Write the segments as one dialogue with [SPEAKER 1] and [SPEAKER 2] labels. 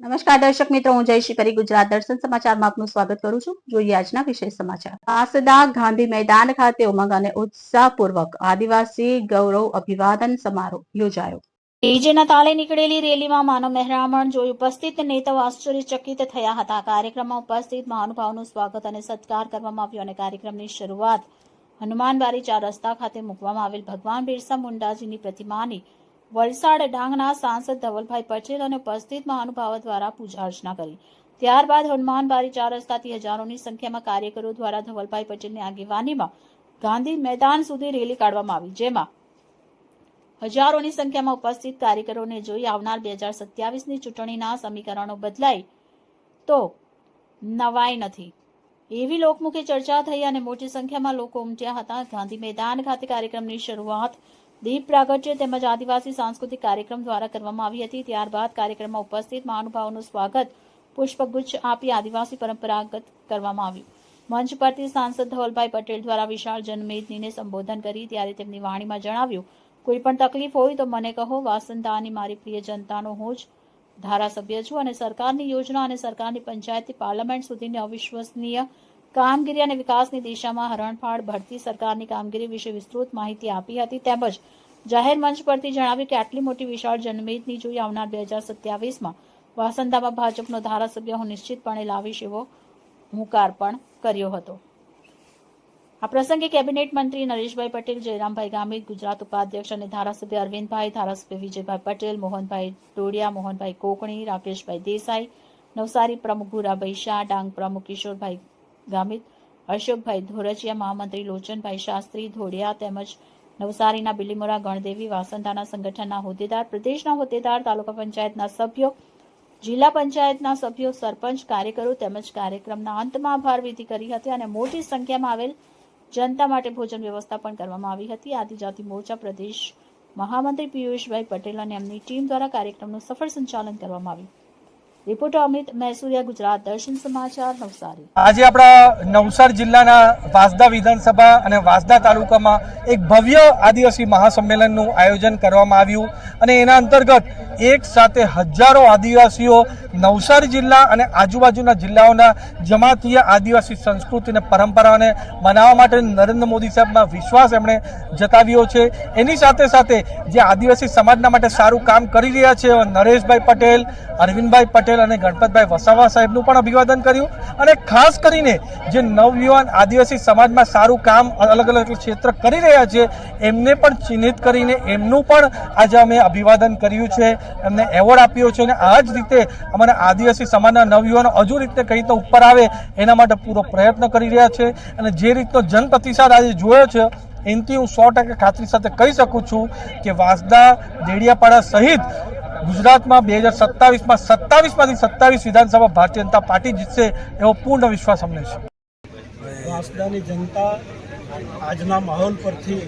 [SPEAKER 1] નમસ્કાર દર્શક મિત્રો, હું જયશ્રી પરી ગુજરાત દર્શન સમાચારમાં આપનું સ્વાગત કરું છું. જોઈએ આજના વિશેષ સમાચાર. વાંસદા ગાંધી મેદાન ખાતે ઉમંગ અને ઉત્સાહપૂર્વક આદિવાસી ગૌરવ અભિવાદન સમારોહ યોજાયો. ડીજેના તાલે નીકળેલી રેલીમાં માનવ મહેરામણ જોઈ ઉપસ્થિત નેતાઓ આશ્ચર્યચકિત થયા હતા. કાર્યક્રમમાં ઉપસ્થિત મહાનુભાવોનું સ્વાગત અને સત્કાર કરવામાં આવ્યો અને કાર્યક્રમની શરૂઆત હનુમાનબારી 4 રસ્તા ખાતે મૂકવામાં આવેલ ભગવાન બિરસા મુંડાજીની પ્રતિમાની વલસાડ ડાંગના સાંસદ ધવલભાઈ પટેલ અને ઉપસ્થિત મહાનુભાવો દ્વારા પૂજા અર્ચના કરી. ત્યારબાદ હનુમાનબારી 4 રસ્તાથી હજારોની સંખ્યામાં કાર્યકરો દ્વારા ધવલભાઈ પટેલની આગેવાનીમાં ગાંધી મેદાન સુધી રેલી કાઢવામાં આવી, જેમાં હજારોની સંખ્યામાં ઉપસ્થિત કાર્યકરોને જોઈ આવનાર 2027ની ચૂંટણીના સમીકરણો બદલાય તો નવાઈ નથી એવી લોકમુખે ચર્ચા થઈ અને મોટી સંખ્યામાં લોકો ઉમટ્યા હતા. ગાંધી મેદાન ખાતે કાર્યક્રમની શરૂઆત દીપ પ્રાગટ્ય તેમજ આદિવાસી સાંસ્કૃતિક કાર્યક્રમ દ્વારા કરવામાં આવી હતી. ત્યારબાદ કાર્યક્રમમાં ઉપસ્થિત મહાનુભાવોનું સ્વાગત પુષ્પગુચ્છ આપી આદિવાસી પરંપરાગત કરવામાં આવ્યું. મંચ પરથી સાંસદ ધવલભાઈ પટેલ દ્વારા વિશાળ જનમેદનીને સંબોધન કરી ત્યારે તેમની વાણીમાં જણાવ્યું, કોઈ પણ તકલીફ હોય તો મને કહો. વાસંદાની મારી પ્રિય જનતાનો હું જ ધારાસભ્ય છું અને સરકારની યોજના અને સરકારની પંચાયતથી પાર્લામેન્ટ સુધીની અવિશ્વસનીય કામગીરી અને વિકાસની દિશામાં હરણફાળ ભરતી સરકારની કામગીરી વિશે વિસ્તૃત માહિતી આપી હતી. તેમજ જાહેર મંચ પરથી જણાવ્યું કે આટલી મોટી વિશાળ જનમેદની જોઈ આવનાર 2027માં વાસંદામાં ભાજપનો ધારાસભ્ય હું નિશ્ચિતપણે લાવીશ એવો હુંકાર પણ કર્યો હતો. આ પ્રસંગે કેબિનેટ મંત્રી નરેશભાઈ પટેલ, જયરામભાઈ ગામિત, ગુજરાત ઉપાધ્યક્ષ અને ધારાસભ્ય અરવિંદભાઈ, ધારાસભ્ય વિજયભાઈ પટેલ, મોહનભાઈ ડોડિયા, મોહનભાઈ કોકણી, રાકેશભાઈ દેસાઈ, નવસારી પ્રમુખ ભૂરાભાઈ શાહ, ડાંગ પ્રમુખ કિશોરભાઈ ગામિત, અશોકભાઈ ધોરચિયા, મહામંત્રી લોચનભાઈ શાસ્ત્રી ધોડિયા તેમજ નવસારીના બિલીમોરા ગણદેવી, વાસંદાના સંગઠનના હોદ્દેદાર, પ્રદેશના હોદ્દેદાર, તાલુકા પંચાયતના સભ્યો, જિલ્લા પંચાયતના સભ્યો, સરપંચ, કાર્યકરો તેમજ કાર્યક્રમના અંતમાં આભાર વિધિ કરી હતી અને મોટી સંખ્યામાં આવેલ જનતા માટે ભોજન વ્યવસ્થા પણ કરવામાં આવી હતી. આદિજાતિ મોરચા પ્રદેશ મહામંત્રી પિયુષભાઈ પટેલ અને એમની ટીમ દ્વારા કાર્યક્રમનું સફળ સંચાલન કરવામાં આવ્યું. રિપોર્ટર અમિત મહેસુરિયા, ગુજરાત દર્શન સમાચાર, નવસારી.
[SPEAKER 2] આજે આપણા નવસારી જિલ્લાના વાંસદા વિધાનસભા અને વાંસદા તાલુકામાં એક ભવ્ય આદિવાસી મહાસંમેલનનું આયોજન કરવામાં આવ્યું અને એના અંતર્ગત એક સાથે હજારો આદિવાસીઓ નવસારી જિલ્લા અને આજુબાજુના જિલ્લાઓના જમાતીય આદિવાસી સંસ્કૃતિ અને પરંપરાઓને મનાવવા માટે નરેન્દ્ર મોદી સાહેબમાં વિશ્વાસ એમણે જતાવ્યો છે. એની સાથે સાથે જે આદિવાસી સમાજના માટે સારું કામ કરી રહ્યા છે નરેશભાઈ પટેલ, અરવિંદભાઈ પટેલ અને ગણપતભાઈ વસાવા સાહેબનું પણ અભિવાદન કર્યું અને ખાસ કરીને જે નવયુવાન આદિવાસી સમાજમાં સારું કામ અલગ અલગ ક્ષેત્ર કરી રહ્યા છે એમને પણ ચિહ્નિત કરીને એમનું પણ આજે અમે અભિવાદન કર્યું છે, એમને એવોર્ડ આપ્યો છે અને આ જ રીતે અમારા આદિવાસી સમાજના નવયુવાનો હજુ રીતે કઈ રીતે ઉપર આવે એના માટે પૂરો પ્રયત્ન કરી રહ્યા છે અને જે રીતનો જનપ્રતિસાદ આજે જોયો છે એનાથી હું 100% ખાતરી સાથે કહી શકું છું કે વાંસદા, ડેડિયાપાડા સહિત ગુજરાતમાં 2027માં 27માંથી 27 વિધાનસભા ભારતીય જનતા પાર્ટી જીતશે એવો પૂર્ણ વિશ્વાસ અમને છે.
[SPEAKER 3] વાંસદાની જનતા આજના માહોલ પરથી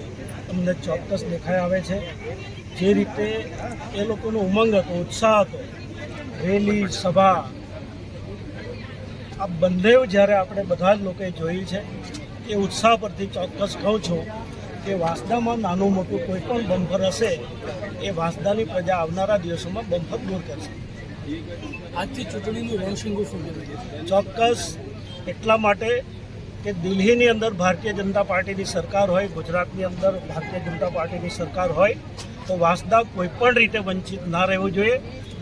[SPEAKER 3] અમને ચોક્કસ દેખાઈ આવે છે. જે રીતે એ લોકોનો ઉમંગ હતો, ઉત્સાહ હતો, રેલી, સભા, આ બંને જ્યારે આપણે બધા જ લોકોએ જોઈ છે એ ઉત્સાહ પરથી ચોક્કસ કહું છું કે વાંસદામાં નાનું મોટું કોઈ પણ બમ્ફર હશે એ વાંસદાની પ્રજા આવનારા દિવસોમાં બમ્ફર દૂર કરશે.
[SPEAKER 4] આજથી ચૂંટણીનું રણશીંગું શું
[SPEAKER 3] ચોક્કસ એટલા માટે કે દિલ્હીની અંદર ભારતીય જનતા પાર્ટીની સરકાર હોય, ગુજરાતની અંદર ભારતીય જનતા પાર્ટીની સરકાર હોય તો વાંસદા કોઈ પણ રીતે વંચિત ના રહેવું જોઈએ.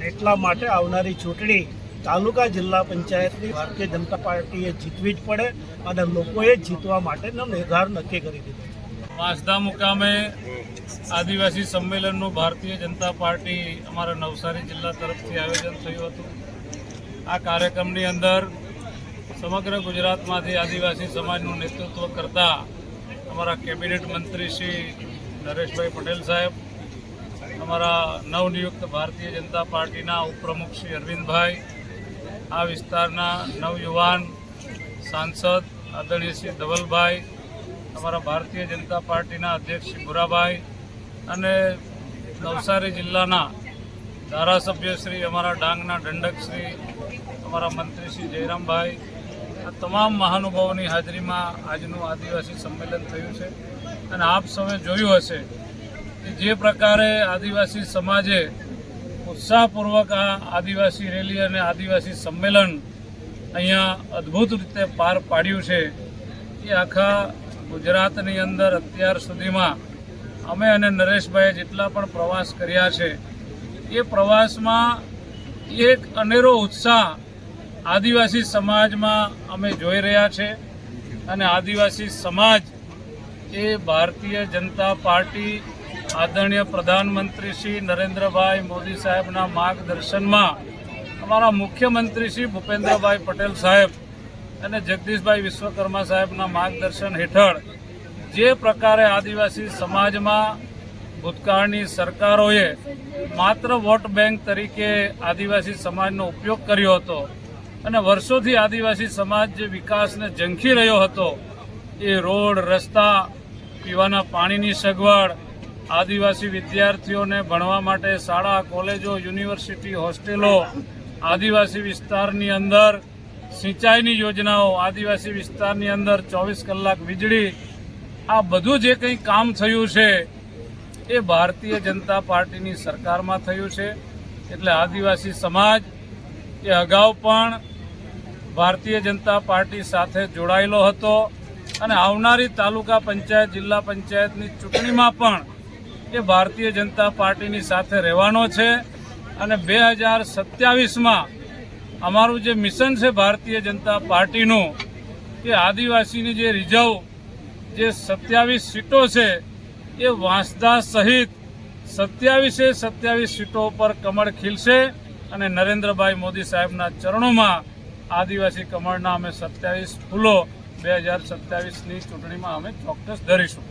[SPEAKER 3] એટલા માટે આવનારી ચૂંટણી તાલુકા જિલ્લા પંચાયતની ભારતીય જનતા પાર્ટીએ જીતવી જ પડે અને લોકોએ જીતવા માટેનો નિર્ધાર નક્કી કરી દીધો.
[SPEAKER 5] વાંસદા મુકામે આદિવાસી સંમેલનનું ભારતીય જનતા પાર્ટી અમારા નવસારી જિલ્લા તરફથી આયોજન થયું હતું. આ કાર્યક્રમની અંદર સમગ્ર ગુજરાતમાંથી આદિવાસી સમાજનું નેતૃત્વ કરતા અમારા કેબિનેટ મંત્રી શ્રી નરેશભાઈ પટેલ સાહેબ, અમારા નવનિયુક્ત ભારતીય જનતા પાર્ટીના ઉપપ્રમુખ શ્રી અરવિંદભાઈ, આ વિસ્તારના નવયુવાન સાંસદ આદરણીય શ્રી ધવલભાઈ, અમારા ભારતીય જનતા પાર્ટીના અધ્યક્ષ શ્રી ભૂરાભાઈ અને નવસારી જિલ્લાના ધારાસભ્ય શ્રી, અમારા ડાંગના દંડક શ્રી, અમારા મંત્રી શ્રી જયરામભાઈ, આ તમામ મહાનુભાવોની હાજરીમાં આજનું આદિવાસી સંમેલન થયું છે. અને આપ સૌએ જોયું હશે કે જે પ્રકારે આદિવાસી સમાજે ઉત્સાહપૂર્વક આ આદિવાસી રેલી અને આદિવાસી સંમેલન અહીંયા અદ્ભુત રીતે પાર પાડ્યું છે એ આખા ગુજરાતની અંદર અત્યાર સુધીમાં અમે અને નરેશભાઈએ જેટલા પણ પ્રવાસ કર્યા છે એ પ્રવાસમાં એક અનેરો ઉત્સાહ આદિવાસી સમાજમાં અમે જોઈ રહ્યા છે અને આદિવાસી સમાજ એ ભારતીય જનતા પાર્ટી આદરણીય પ્રધાનમંત્રી શ્રી નરેન્દ્રભાઈ મોદી સાહેબના માર્ગદર્શનમાં અમારા મુખ્યમંત્રી શ્રી ભૂપેન્દ્રભાઈ પટેલ સાહેબ અને જગદીશભાઈ વિશ્વકર્મા સાહેબના માર્ગદર્શન હેઠળ જે પ્રકારે આદિવાસી સમાજમાં ભૂતકાળની સરકારોએ માત્ર વોટ બેંક તરીકે આદિવાસી સમાજનો ઉપયોગ કર્યો હતો અને વર્ષોથી આદિવાસી સમાજ જે વિકાસને ઝંખી રહ્યો હતો એ રોડ રસ્તા પીવાના પાણીની સગવડ આદિવાસી વિદ્યાર્થીઓને ભણવા માટે શાળા કોલેજો યુનિવર્સિટી હોસ્ટેલો આદિવાસી વિસ્તારની અંદર સિંચાઈની યોજનાઓ આદિવાસી વિસ્તારની અંદર 24 કલાક વીજળી આ બધું જે કંઈ કામ થયું છે એ ભારતીય જનતા પાર્ટીની સરકારમાં થયું છે એટલે આદિવાસી સમાજ એ અગાઉ પણ ભારતીય જનતા પાર્ટી સાથે જોડાયેલો હતો અને આવનારી તાલુકા પંચાયત જિલ્લા પંચાયતની ચૂંટણીમાં પણ એ ભારતીય જનતા પાર્ટીની સાથે રહેવાનો છે અને 2027માં અમારું જે મિશન છે ભારતીય જનતા પાર્ટીનું કે આદિવાસીની જે રિઝર્વ જે 27 સીટો છે એ વાંસદા સહિત 27 સીટો પર કમળ ખીલશે અને નરેન્દ્રભાઈ મોદી સાહેબના ચરણોમાં આદિવાસી કમળના અમે 27 ફૂલો 2027ની ચૂંટણીમાં અમે ચોક્કસ ધરીશું.